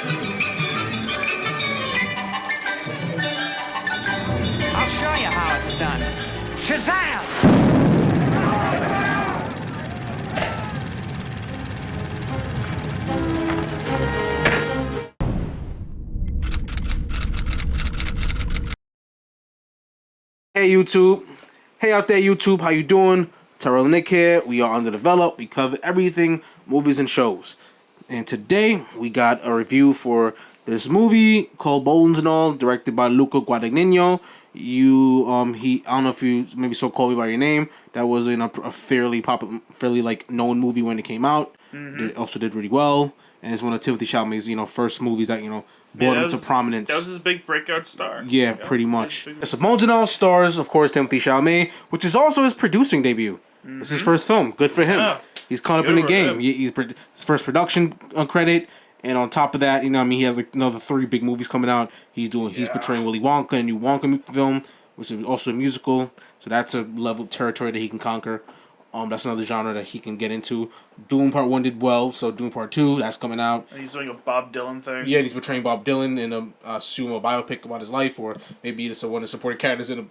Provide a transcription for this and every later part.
I'll show you how it's done. Shazam! Hey YouTube, hey out there YouTube, how you doing? Terrell and Nick here. We are Underdeveloped. We cover everything movies and shows. And today we got a review for this movie called Bones and All, directed by Luca Guadagnino. I don't know if you maybe so call me by your name. That was in a fairly popular, fairly like known movie when it came out. It also did really well, and it's one of Timothy Chalamet's first movies that brought him to prominence. That was his big breakout star. Yeah, pretty much. So Bones and All stars, of course, Timothy Chalamet, which is also his producing debut. It's his first film. Good for him. Yeah. He's caught up in the game. He's his first production credit, and on top of that, he has like another 3 big movies coming out. He's portraying Willy Wonka, a new Wonka film, which is also a musical. So that's a level of territory that he can conquer. That's another genre that he can get into. Dune Part 1 did well, so Dune Part 2, that's coming out. And he's doing a Bob Dylan thing. Yeah, he's portraying Bob Dylan in a biopic about his life, or maybe it's one of the supporting characters in a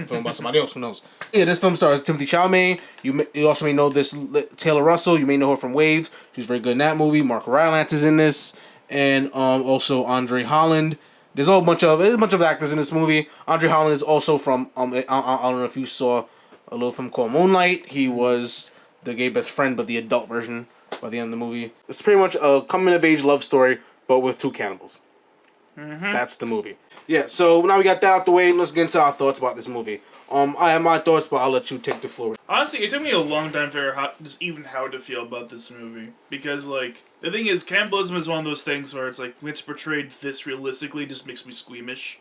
film about somebody else, who knows. Yeah, this film stars Timothy Chalamet. You also may know this Taylor Russell, you may know her from Waves. She's very good in that movie. Mark Rylance is in this, and also Andre Holland. There's a bunch of actors in this movie. Andre Holland is also from, I don't know if you saw a little film called Moonlight. He was the gay best friend, but the adult version by the end of the movie. It's pretty much a coming-of-age love story, but with 2 cannibals. That's the movie. Yeah, so now we got that out the way. Let's get into our thoughts about this movie. I have my thoughts, but I'll let you take the floor. Honestly, it took me a long time to figure out how to feel about this movie. Because, the thing is, cannibalism is one of those things where it's when it's portrayed this realistically, it just makes me squeamish.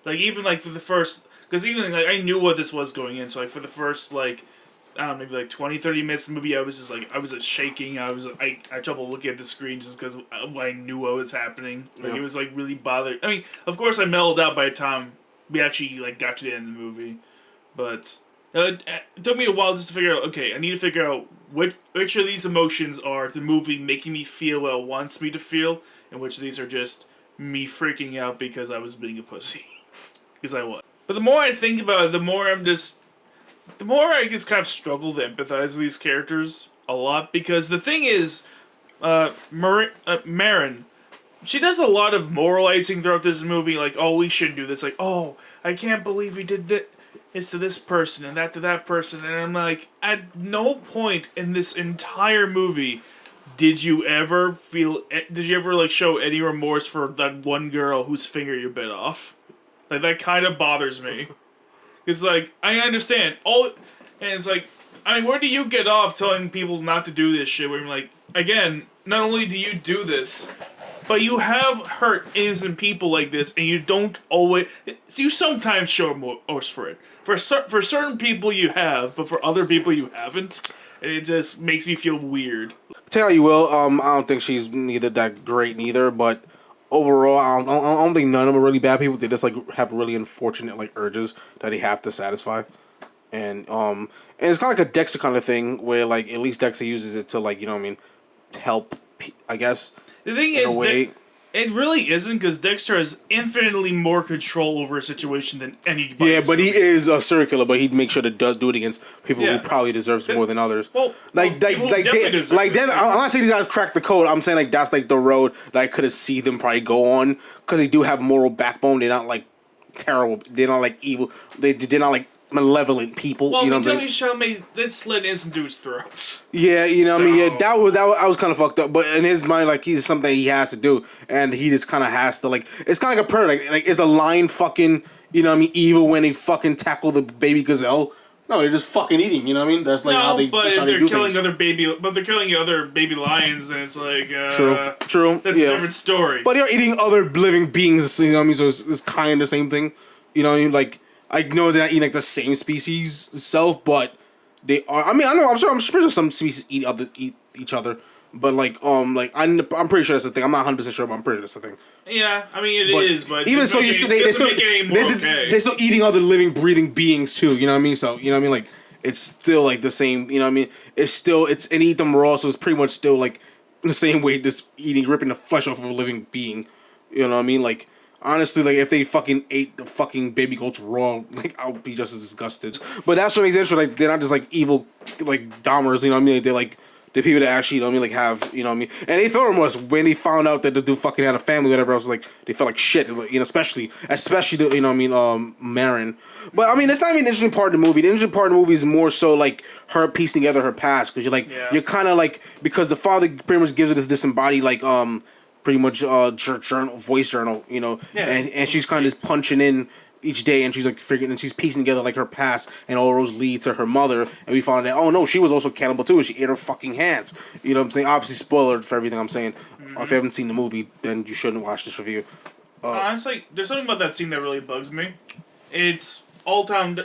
For the first... Because I knew what this was going in, so for the first, maybe 20, 30 minutes of the movie, I was just shaking. I had trouble looking at the screen just because I knew what was happening. It was, really bothered. I mean, of course I mellowed out by the time we actually, got to the end of the movie. But it took me a while just to figure out, okay, I need to figure out which of these emotions are the movie making me feel what it wants me to feel, and which of these are just me freaking out because I was being a pussy. Because I was. But the more I think about it, the more I just kind of struggle to empathize with these characters a lot. Because the thing is, Marin, she does a lot of moralizing throughout this movie. Oh, we shouldn't do this. Oh, I can't believe we did this to this person and that to that person. And I'm at no point in this entire movie did you ever show any remorse for that one girl whose finger you bit off. That kind of bothers me. It's I understand. And it's where do you get off telling people not to do this shit? Where you're again, not only do you do this, but you have hurt innocent people like this, and you don't always... You sometimes show remorse for it. For certain people you have, but for other people you haven't. And it just makes me feel weird. Tell you will, I don't think she's neither that great neither, but... Overall, I don't think none of them are really bad people. They just have really unfortunate urges that they have to satisfy, and it's kind of like a Dexter kind of thing where at least Dexter uses it to help, I guess. The thing is, it really isn't, because Dexter has infinitely more control over a situation than anybody. Yeah, but he is a serial killer, but he'd make sure to do it against people who probably deserves more than others. Well, I'm not saying these guys cracked the code. I'm saying that's the road that I could have seen them probably go on, because they do have moral backbone. They're not terrible. They're not evil. They're not malevolent people. Well, you know what I'm saying? Chalamet did slit innocent dudes' throats. Yeah, what I mean? Yeah, that was I was kind of fucked up, but in his mind, he's something he has to do, and he just kind of has to it's kind of like a bird. Is a lion fucking evil when they fucking tackle the baby gazelle? No, they're just fucking eating. You know what I mean? That's how they. But if they're killing other baby lions, then it's true. That's a different story. But they're eating other living beings. You know what I mean? So it's kind of the same thing. You know what I mean? I know they're not eating the same species itself, but they are. I mean, I know. I'm sure some species eat each other, but I'm pretty sure that's the thing. I'm not 100% sure, but I'm pretty sure that's the thing. Yeah, I mean it is, but even so, they're still eating other living, breathing beings too. You know what I mean? So you know what I mean? It's still the same. You know what I mean? It's and eat them raw, so it's pretty much still in the same way this ripping the flesh off of a living being. You know what I mean? Like, honestly, like, if they fucking ate the fucking baby goats raw, like, I'll be just as disgusted. But that's what makes it interesting. Like, they're not just, like, evil, like, Dahmers, you know what I mean? Like, they're, like, the people that actually, you know what I mean, like, have, you know what I mean? And they felt remorse when they found out that the dude fucking had a family, whatever else, like, they felt like shit, like, you know, especially the, you know what I mean, Marin. But, I mean, it's not even the interesting part of the movie. The interesting part of the movie is more so, like, her piecing together her past, because you're, like, you're kind of, like, because the father pretty much gives it this disembodied, like, pretty much journal, voice journal, you know, and she's kind of just punching in each day, and she's like figuring, and she's piecing together like her past, and all roads lead to her mother, and we found out, oh no, she was also cannibal too, and she ate her fucking hands. You know what I'm saying? Obviously, spoiler for everything I'm saying. If you haven't seen the movie, then you shouldn't watch this review. Honestly, there's something about that scene that really bugs me. It's all tied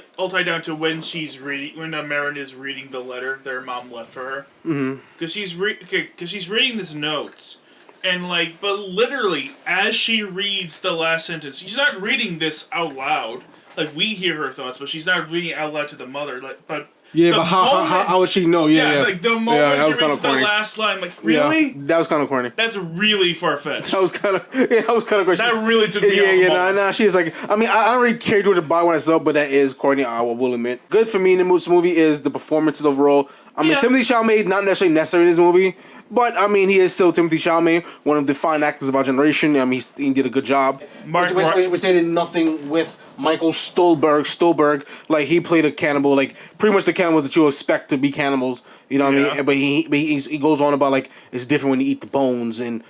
down to when Marin is reading the letter that her mom left for her. Because she's reading this notes. And, like, but literally, as she reads the last sentence, she's not reading this out loud. Like, we hear her thoughts, but she's not reading it out loud to the mother. Like, but how would she know? Yeah, like, the moment she reads the last line, like, really? Yeah, that was kind of corny. That's really far-fetched. That was kind of corny. That really took me off. Nah, she's like, I mean, I don't really care Georgia Bye when I saw, but that is corny, I will admit. Good for me in this movie is the performances overall. I mean, Timothée Chalamet, not necessarily necessary in this movie, but, I mean, he is still Timothée Chalamet, one of the fine actors of our generation. I mean, he did a good job. Which they did nothing with Michael Stolberg. Like, he played a cannibal, like, pretty much the cannibals that you expect to be cannibals, you know what I mean? But he goes on about, like, it's different when you eat the bones and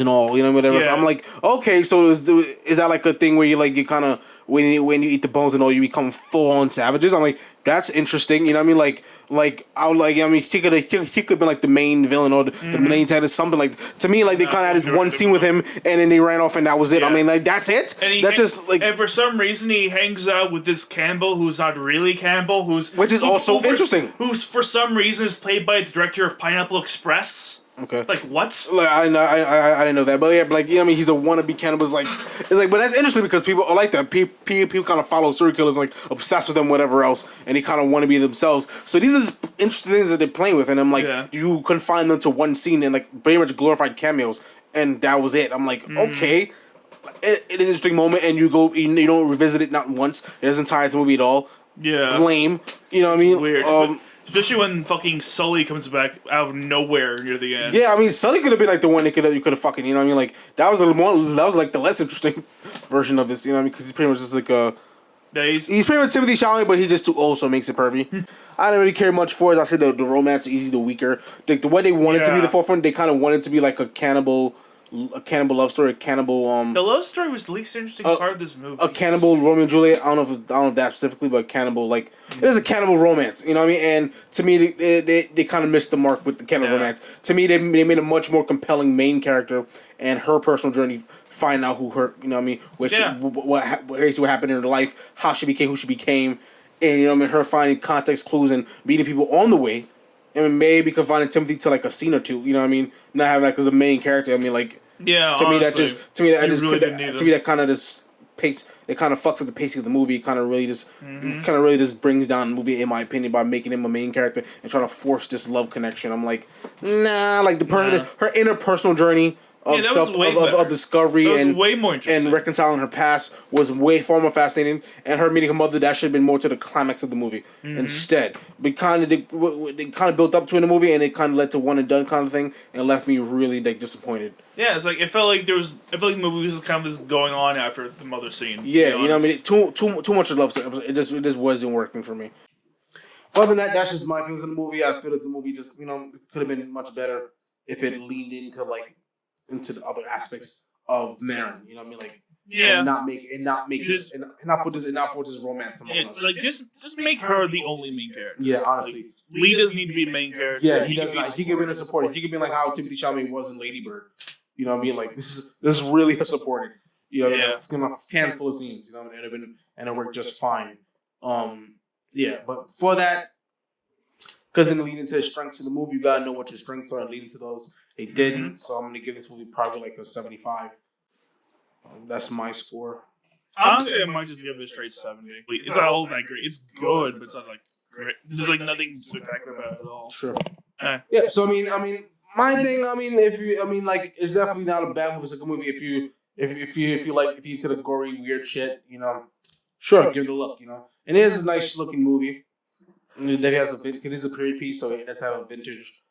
all, you know, whatever. Yeah. So I'm like, okay, so is that, like, a thing where you kind of, when you eat the bones and all, you become full-on savages? I'm like, that's interesting, you know what I mean? He could have been like the main villain or the main antagonist, something like. To me, like they kind of had this one scene with him, and then they ran off, and that was it. Yeah. I mean, like that's it. And for some reason he hangs out with this Campbell, who's not really Campbell, which is also interesting. Who's for some reason is played by the director of Pineapple Express. Okay. Like what? Like I didn't know that, but yeah, but like you know, what I mean, he's a wannabe cannibal. It's like, but that's interesting because people are like that. People kind of follow serial killers, like obsessed with them, whatever else, and they kind of want to be themselves. So these are just interesting things that they're playing with, and I'm like, you confine them to one scene and like very much glorified cameos, and that was it. I'm like, okay, it is an interesting moment, and you don't revisit it not once. It doesn't tie into the movie at all. Yeah, lame. You know what I mean? Weird. Especially when fucking Sully comes back out of nowhere near the end. Yeah, I mean, Sully could have been like the one that you could have fucking, you know what I mean? Like, that was like the less interesting version of this, you know what I mean? Because he's pretty much just like he's pretty much Timothée Chalamet, but he just also makes it pervy. I didn't really care much for it. I said the romance is easy, the weaker. The way they wanted to be the forefront, they kind of wanted to be like a cannibal love story, The love story was the least interesting part of this movie. A cannibal Romeo and Juliet. I don't know if that specifically, but cannibal, like it is a cannibal romance. You know what I mean? And to me, they kind of missed the mark with the cannibal romance. To me, they made a much more compelling main character and her personal journey. Find out who her, you know what I mean? What happened in her life, how she became who she became, and you know what I mean? Her finding context clues and meeting people on the way, and maybe confining Timothy to like a scene or two. You know what I mean? Not having that because the main character. I mean, like. Yeah, to me that kind of just pace. It kind of fucks with the pacing of the movie. It kind of really just brings down the movie in my opinion by making him a main character and trying to force this love connection. I'm like, nah. Like her interpersonal journey of discovery and way more interesting. And reconciling her past was far more fascinating. And her meeting her mother, that should have been more to the climax of the movie. Instead, they kind of built up to in the movie, and it kind of led to one and done kind of thing, and left me really like disappointed. Yeah, it's like it felt like the movie was kind of this going on after the mother scene. Yeah, you know what I mean. Too much of love. It just wasn't working for me. Other than that, that's just my feelings on the movie. I feel that the movie just could have been much better if it leaned into the other aspects of Marin. You know what I mean? Like and not put this romance among us. Like just make her the only main character. Yeah, honestly. Like, Lee doesn't need to be main character. Yeah, he does not. He could be a supporter. He could be like how Timothée Chalamet was in Lady Bird. You know what I mean? Like this is really a supporting. You know, it's gonna have a handful of scenes. You know, and it worked just fine. But for that, because in leading to the strengths of the movie, you gotta know what your strengths are and leading to those. They didn't, so I'm gonna give this movie probably like a 75. That's my score. Honestly, I might just give it a straight 70. It's not all that great. It's good, but it's not like great. There's like nothing spectacular about it at all. Sure. Yeah. So I mean, My thing, I mean, like, it's definitely not a bad movie. It's a good movie if you into the gory, weird shit, sure, give it a look, And it is a nice looking movie. It is a period piece, so it does have a vintage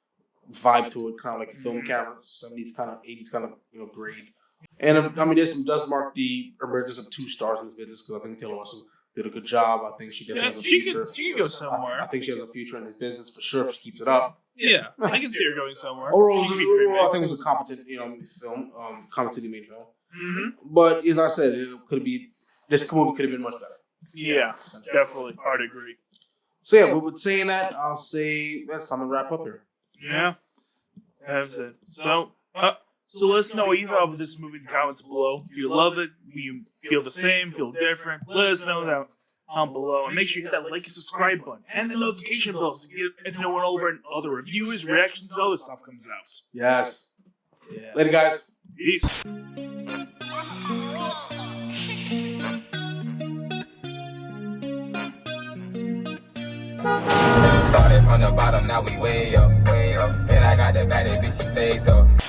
vibe to it, kind of like film camera, 70s kind of, 80s kind of, grade. And I mean, this does mark the emergence of two stars in this business because I think Taylor Russell did a good job. I think she definitely has a future. She could go somewhere. I think she has a future in this business for sure if she keeps it up. Yeah, I can see her going somewhere. Overall, I think it was a competent, film, competently made film. Mm-hmm. But as I said, this movie could have been much better. Yeah, definitely. Hard to agree. So yeah, with saying that, I'll say that's time to wrap up here. Yeah, that's it. So let us know what you thought of this movie in the comments below. If you love it, you feel the same, feel different, let us know that below. And make sure you hit that like and subscribe button and the notification bell so you get to know when over and other reviews, reactions, and other stuff comes out. Yes. Yeah. Later, guys. Peace. Started from the bottom, now we way up. And I got that bad bitch, she stays up.